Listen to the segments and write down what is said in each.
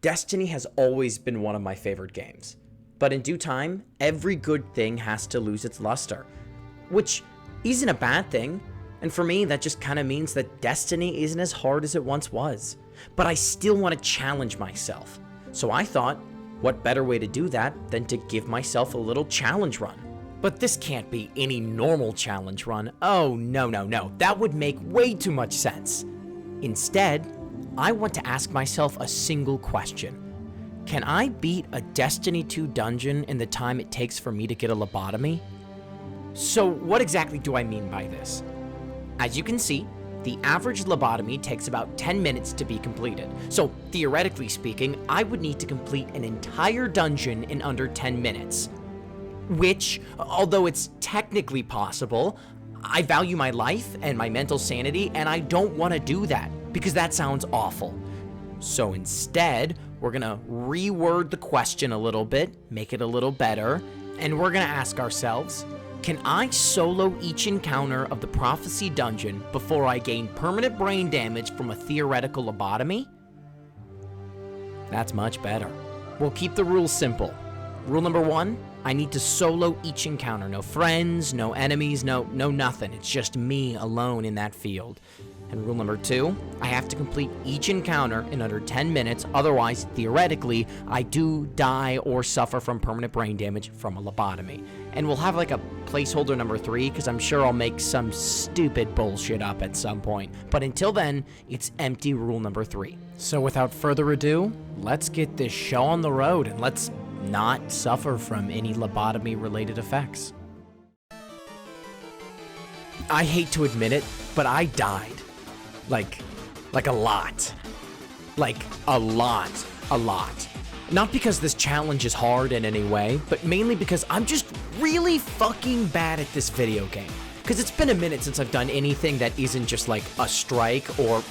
Destiny has always been one of my favorite games, but in due time, every good thing has to lose its luster, which isn't a bad thing, and for me that just kind of means that Destiny isn't as hard as it once was, but I still want to challenge myself, so I thought, what better way to do that than to give myself a little challenge run. But this can't be any normal challenge run. Oh no, that would make way too much sense. Instead, I want to ask myself a single question. Can I beat a Destiny 2 dungeon in the time it takes for me to get a lobotomy? So what exactly do I mean by this? As you can see, the average lobotomy takes about 10 minutes to be completed. So theoretically speaking, I would need to complete an entire dungeon in under 10 minutes. Which, although it's technically possible, I value my life and my mental sanity, and I don't want to do that because that sounds awful. So instead, we're gonna reword the question a little bit, make it a little better, and we're gonna ask ourselves, can I solo each encounter of the Prophecy Dungeon before I gain permanent brain damage from a theoretical lobotomy? That's much better. We'll keep the rules simple. Rule number 1, I need to solo each encounter. No friends, no enemies, no nothing. It's just me alone in that field. And rule number 2, I have to complete each encounter in under 10 minutes, otherwise, theoretically, I do die or suffer from permanent brain damage from a lobotomy. And we'll have like a placeholder number 3, because I'm sure I'll make some stupid bullshit up at some point. But until then, it's empty rule number 3. So without further ado, let's get this show on the road, and let's not suffer from any lobotomy-related effects. I hate to admit it, but I died. Like a lot. Like a lot. Not because this challenge is hard in any way, but mainly because I'm just really fucking bad at this video game. Because it's been a minute since I've done anything that isn't just like a strike or,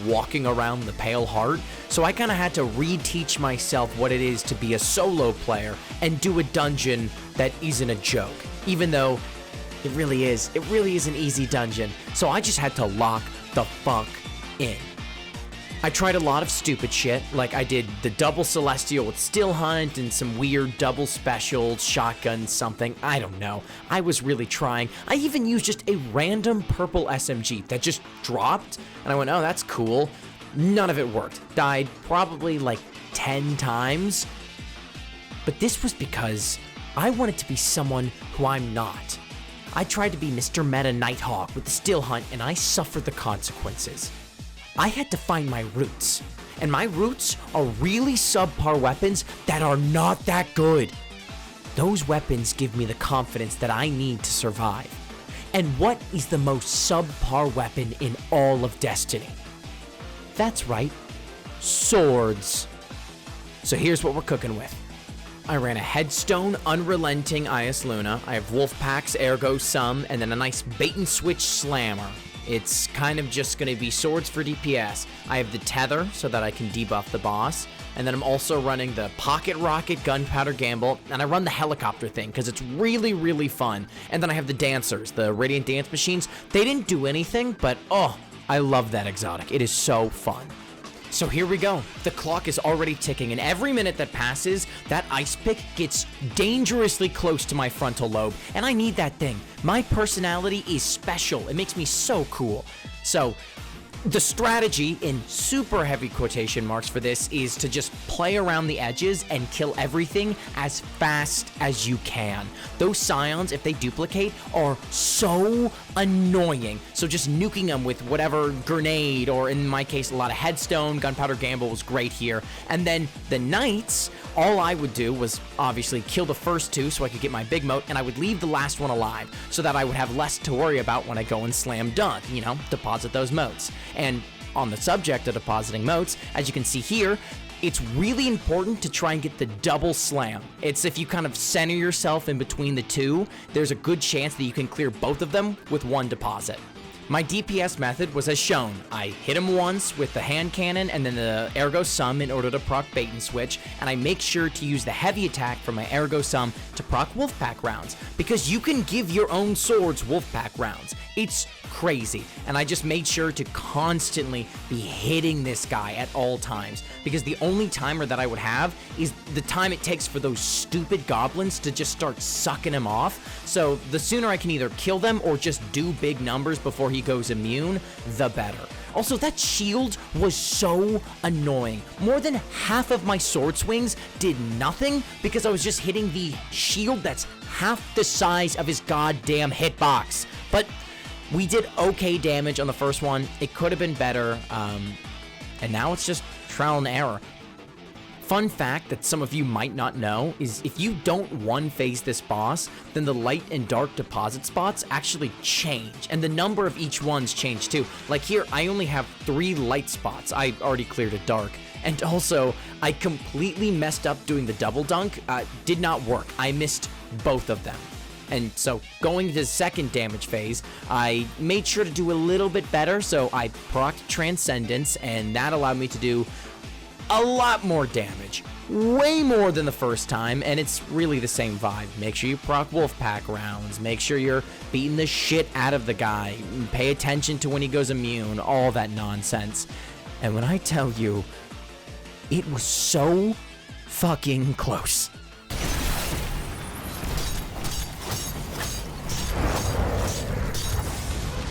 walking around the Pale Heart. So I kind of had to reteach myself what it is to be a solo player and do a dungeon that isn't a joke. Even though it really is an easy dungeon. So I just had to lock the fuck in. I tried a lot of stupid shit, like I did the double celestial with still hunt and some weird double special shotgun something, I don't know. I was really trying. I even used just a random purple SMG that just dropped, and I went, oh, that's cool. None of it worked. Died probably like 10 times. But this was because I wanted to be someone who I'm not. I tried to be Mr. Meta Nighthawk with the still hunt, and I suffered the consequences. I had to find my roots, and my roots are really subpar weapons that are not that good. Those weapons give me the confidence that I need to survive. And what is the most subpar weapon in all of Destiny? That's right, swords. So here's what we're cooking with. I ran a Headstone, Unrelenting Ias Luna, I have Wolfpack's Ergo Sum, and then a nice bait and switch Slammer. It's kind of just going to be swords for DPS. I have the Tether so that I can debuff the boss, and then I'm also running the Pocket Rocket Gunpowder Gamble, and I run the helicopter thing because it's really fun. And then I have the Dancers, the Radiant Dance Machines. They didn't do anything, but oh, I love that exotic. It is so fun. So here we go. The clock is already ticking, and every minute that passes, that ice pick gets dangerously close to my frontal lobe, and I need that thing. My personality is special. It makes me so cool. So the strategy, in super heavy quotation marks for this, is to just play around the edges and kill everything as fast as you can. Those Scions, if they duplicate, are so annoying. So just nuking them with whatever grenade, or in my case, a lot of Headstone, Gunpowder Gamble was great here. And then the Knights, all I would do was obviously kill the first 2 so I could get my big moat, and I would leave the last one alive so that I would have less to worry about when I go and slam dunk, deposit those moats. And on the subject of depositing moats, as you can see here, it's really important to try and get the double slam. It's if you kind of center yourself in between the 2, there's a good chance that you can clear both of them with 1 deposit. My DPS method was as shown. I hit him once with the hand cannon and then the Ergo Sum in order to proc bait and switch, and I make sure to use the heavy attack from my Ergo Sum to proc Wolfpack rounds, because you can give your own swords Wolfpack rounds. It's crazy. And I just made sure to constantly be hitting this guy at all times, because the only timer that I would have is the time it takes for those stupid goblins to just start sucking him off. So the sooner I can either kill them or just do big numbers before he goes immune, the better. Also, that shield was so annoying. More than half of my sword swings did nothing because I was just hitting the shield that's half the size of his goddamn hitbox. But we did okay damage on the first one. It could have been better, and now it's just trial and error. Fun fact that some of you might not know is if you don't one-phase this boss, then the light and dark deposit spots actually change, and the number of each one's change too. Like here, I only have 3 light spots. I already cleared a dark. And also, I completely messed up doing the double dunk. Did not work. I missed both of them. And so going to the second damage phase, I made sure to do a little bit better, so I procced Transcendence, and that allowed me to do a lot more damage, way more than the first time, and it's really the same vibe. Make sure you proc Wolfpack rounds, make sure you're beating the shit out of the guy, pay attention to when he goes immune, all that nonsense. And when I tell you, it was so fucking close.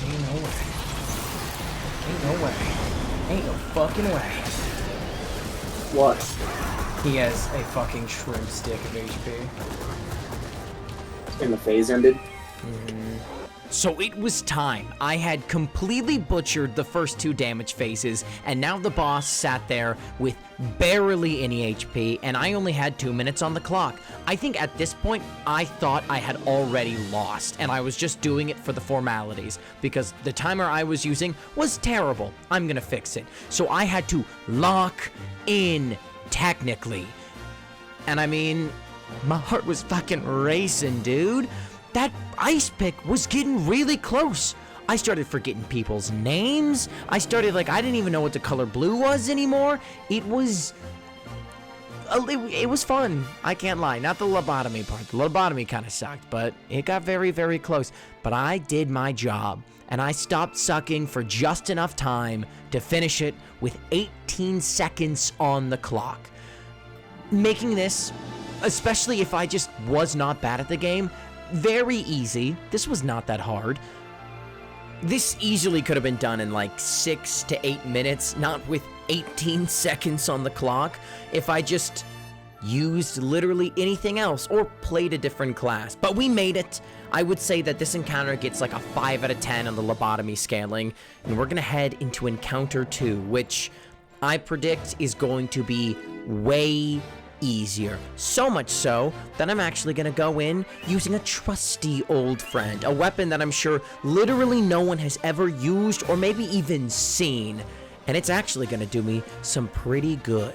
Ain't no way. Ain't no way. Ain't no fucking way. What? He has a fucking shrimp stick of HP. And the phase ended? So it was time. I had completely butchered the first 2 damage phases, and now the boss sat there with barely any HP, and I only had 2 minutes on the clock. I think at this point, I thought I had already lost, and I was just doing it for the formalities, because the timer I was using was terrible. I'm gonna fix it. So I had to lock in, technically. And I mean, my heart was fucking racing, dude. That ice pick was getting really close. I started forgetting people's names. I didn't even know what the color blue was anymore. It was fun. I can't lie. Not the lobotomy part. The lobotomy kind of sucked, but it got very, very close. But I did my job, and I stopped sucking for just enough time to finish it with 18 seconds on the clock. Making this, especially if I just was not bad at the game, very easy. This was not that hard. This easily could have been done in like 6 to 8 minutes, not with 18 seconds on the clock, if I just used literally anything else or played a different class. But we made it. I would say that this encounter gets like a 5 out of 10 on the lobotomy scaling, and we're gonna head into encounter 2, which I predict is going to be way easier. So much so that I'm actually gonna go in using a trusty old friend, a weapon that I'm sure literally no one has ever used or maybe even seen, and it's actually gonna do me some pretty good.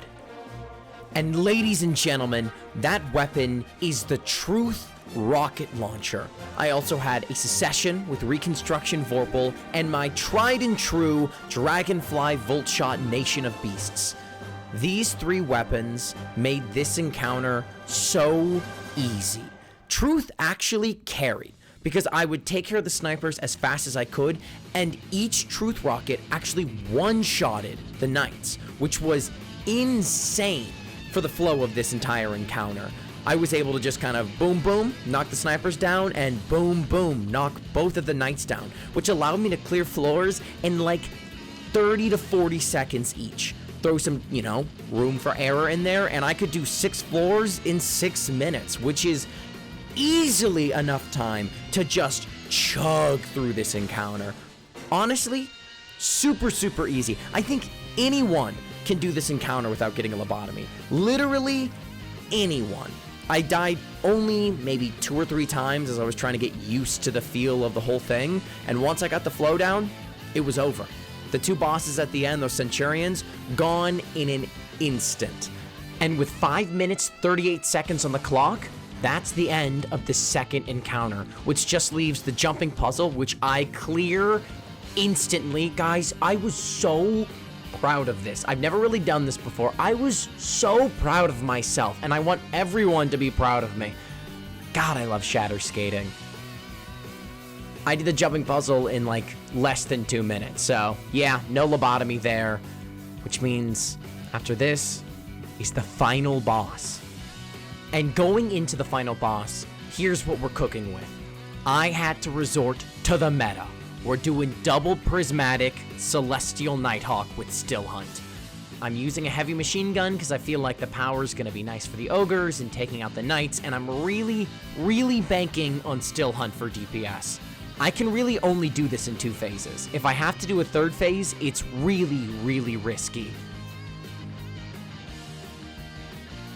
And ladies and gentlemen, that weapon is the Truth rocket launcher. I also had a Secession with Reconstruction Vorpal and my tried and true Dragonfly Voltshot Nation of Beasts. These 3 weapons made this encounter so easy. Truth actually carried, because I would take care of the snipers as fast as I could, and each Truth rocket actually one-shotted the knights, which was insane for the flow of this entire encounter. I was able to just kind of boom boom, knock the snipers down, and boom boom, knock both of the knights down, which allowed me to clear floors in like 30 to 40 seconds each. Throw some, room for error in there, and I could do 6 floors in 6 minutes, which is easily enough time to just chug through this encounter. Honestly, super, super easy. I think anyone can do this encounter without getting a lobotomy. Literally anyone. I died only maybe 2 or 3 times as I was trying to get used to the feel of the whole thing, and once I got the flow down, it was over. The 2 bosses at the end, those Centurions, gone in an instant. And with 5 minutes, 38 seconds on the clock, that's the end of the second encounter, which just leaves the jumping puzzle, which I clear instantly. Guys, I was so proud of this. I've never really done this before. I was so proud of myself, and I want everyone to be proud of me. God, I love shatter skating. I did the jumping puzzle in like less than 2 minutes. So yeah, no lobotomy there, which means after this is the final boss. And going into the final boss, here's what we're cooking with. I had to resort to the meta. We're doing double prismatic Celestial Nighthawk with Still Hunt. I'm using a heavy machine gun because I feel like the power is going to be nice for the ogres and taking out the knights, and I'm really banking on Still Hunt for DPS. I can really only do this in 2 phases. If I have to do a 3rd phase, it's really risky.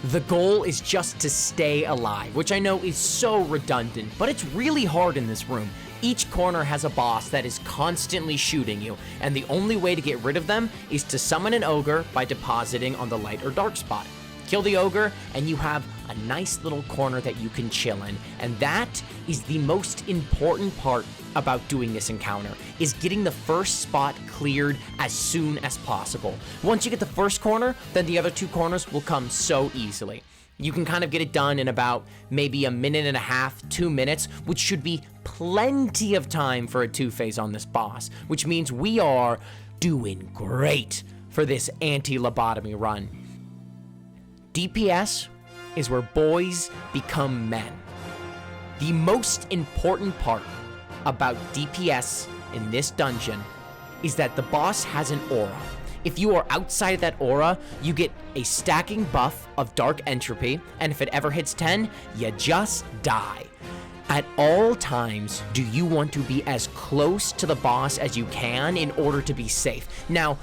The goal is just to stay alive, which I know is so redundant, but it's really hard in this room. Each corner has a boss that is constantly shooting you, and the only way to get rid of them is to summon an ogre by depositing on the light or dark spot. Kill the ogre, and you have a nice little corner that you can chill in, and that is the most important part about doing this encounter, is getting the first spot cleared as soon as possible. Once you get the first corner, then the other 2 corners will come so easily. You can kind of get it done in about maybe 1.5 minutes, 2 minutes, which should be plenty of time for a 2-phase on this boss, which means we are doing great for this anti-lobotomy run. DPS is where boys become men. The most important part about DPS in this dungeon is that the boss has an aura. If you are outside of that aura, you get a stacking buff of dark entropy, and if it ever hits 10, you just die. At all times, do you want to be as close to the boss as you can in order to be safe. Now,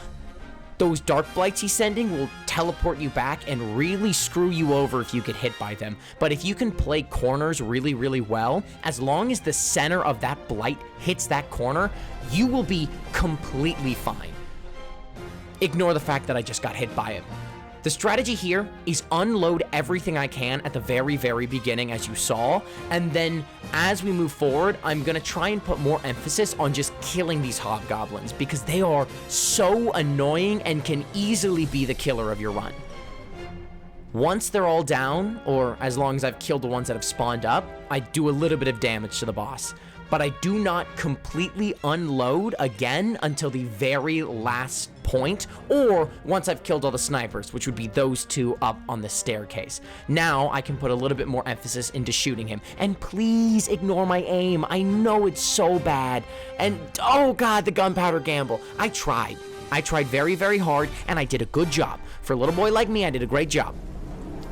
those dark blights he's sending will teleport you back and really screw you over if you get hit by them. But if you can play corners really well, as long as the center of that blight hits that corner, you will be completely fine. Ignore the fact that I just got hit by it. The strategy here is unload everything I can at the very beginning, as you saw, and then as we move forward, I'm gonna try and put more emphasis on just killing these hobgoblins because they are so annoying and can easily be the killer of your run. Once they're all down, or as long as I've killed the ones that have spawned up, I do a little bit of damage to the boss. But I do not completely unload again until the very last point, or once I've killed all the snipers, which would be those 2 up on the staircase. Now I can put a little bit more emphasis into shooting him. And please ignore my aim. I know it's so bad. And oh god, the gunpowder gamble. I tried very hard, and I did a good job. For a little boy like me, I did a great job.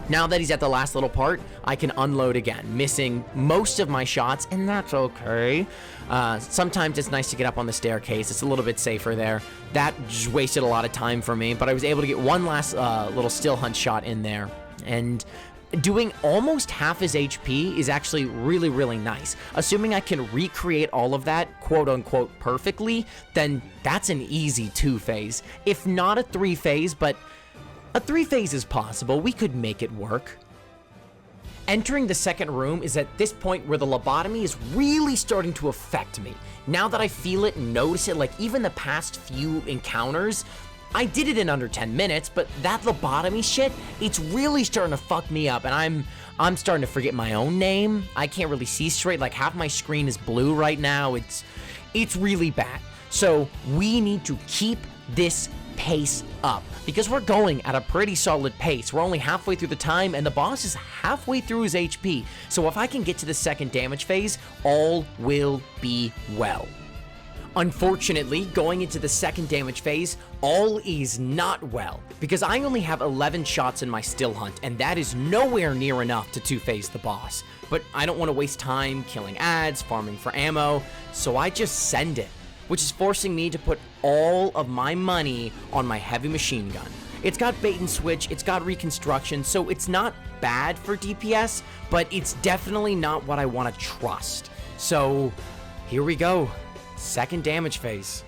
Now that he's at the last little part, I can unload again, missing most of my shots, and that's okay. Sometimes it's nice to get up on the staircase. It's a little bit safer there. That just wasted a lot of time for me, but I was able to get one last little still hunt shot in there. And doing almost half his HP is actually really nice. Assuming I can recreate all of that, quote-unquote, perfectly, then that's an easy 2-phase. If not a 3-phase, but a 3-phase is possible. We could make it work. Entering the second room is at this point where the lobotomy is really starting to affect me. Now that I feel it and notice it, like even the past few encounters, I did it in under 10 minutes, but that lobotomy shit, it's really starting to fuck me up, and I'm starting to forget my own name. I can't really see straight, like half my screen is blue right now. It's really bad. So we need to keep this pace up because we're going at a pretty solid pace. We're only halfway through the time and the boss is halfway through his HP. So if I can get to the second damage phase, all will be well. Unfortunately, going into the second damage phase, all is not well because I only have 11 shots in my still hunt, and that is nowhere near enough to 2-phase the boss. But I don't want to waste time killing ads, farming for ammo, so I just send it, which is forcing me to put all of my money on my heavy machine gun. It's got bait and switch, it's got reconstruction, so it's not bad for DPS, but it's definitely not what I want to trust. So here we go, second damage phase.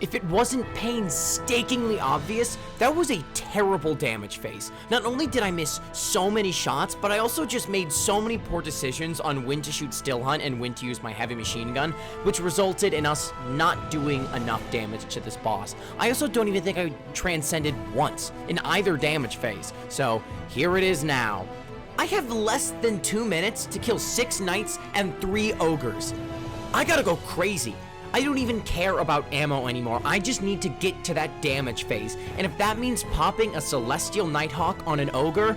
If it wasn't painstakingly obvious, that was a terrible damage phase. Not only did I miss so many shots, but I also just made so many poor decisions on when to shoot still hunt and when to use my heavy machine gun, which resulted in us not doing enough damage to this boss. I also don't even think I transcended once in either damage phase, so here it is now. I have less than 2 minutes to kill 6 knights and 3 ogres. I gotta go crazy. I don't even care about ammo anymore. I just need to get to that damage phase. And if that means popping a Celestial Nighthawk on an ogre,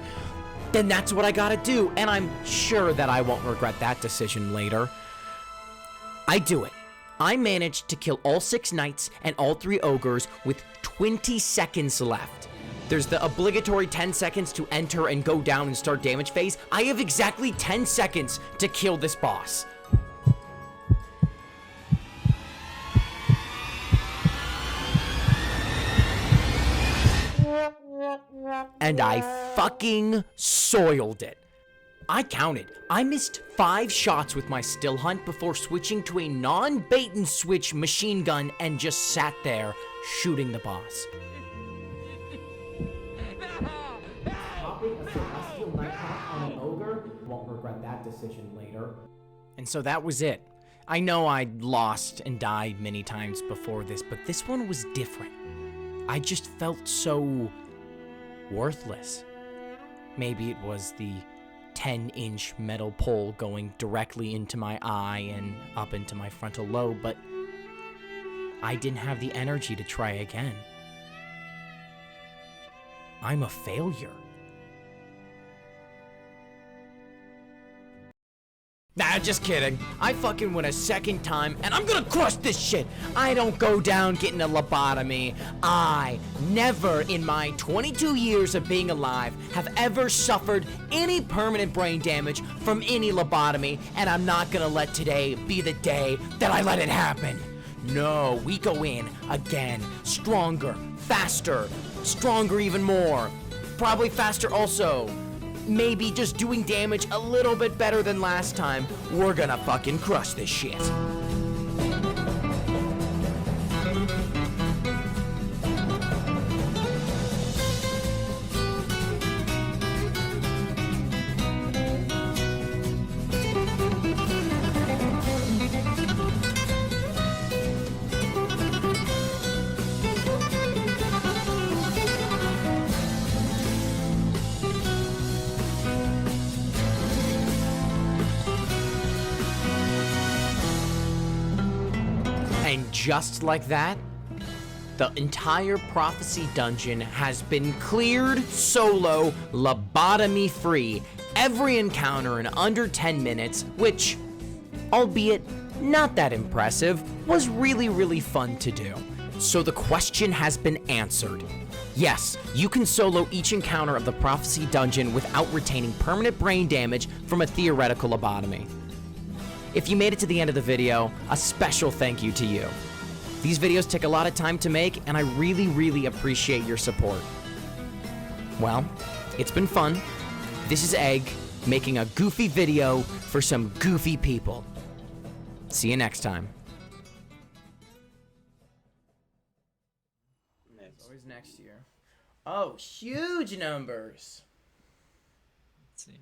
then that's what I gotta do. And I'm sure that I won't regret that decision later. I do it. I managed to kill all 6 knights and all 3 ogres with 20 seconds left. There's the obligatory 10 seconds to enter and go down and start damage phase. I have exactly 10 seconds to kill this boss. And I fucking soiled it. I counted. I missed 5 shots with my still hunt before switching to a non-bait and switch machine gun and just sat there shooting the boss. Popping a Celestial Nighthawk on an ogre? Won't regret that decision later. And so that was it. I know I'd lost and died many times before this, but this one was different. I just felt so worthless. Maybe it was the 10-inch metal pole going directly into my eye and up into my frontal lobe, but I didn't have the energy to try again. I'm a failure. Nah, just kidding. I fucking win a second time, and I'm gonna crush this shit. I don't go down getting a lobotomy. I never in my 22 years of being alive have ever suffered any permanent brain damage from any lobotomy, and I'm not gonna let today be the day that I let it happen. No, we go in again, stronger, faster, stronger even more, probably faster also. Maybe just doing damage a little bit better than last time. We're gonna fucking crush this shit. And just like that, the entire prophecy dungeon has been cleared solo, lobotomy free. Every encounter in under 10 minutes, which, albeit not that impressive, was really fun to do. So the question has been answered. Yes, you can solo each encounter of the prophecy dungeon without retaining permanent brain damage from a theoretical lobotomy. If you made it to the end of the video, a special thank you to you. These videos take a lot of time to make, and I really appreciate your support. Well, it's been fun. This is Egg, making a goofy video for some goofy people. See you next time. It's always next year. Oh, huge numbers. Let's see.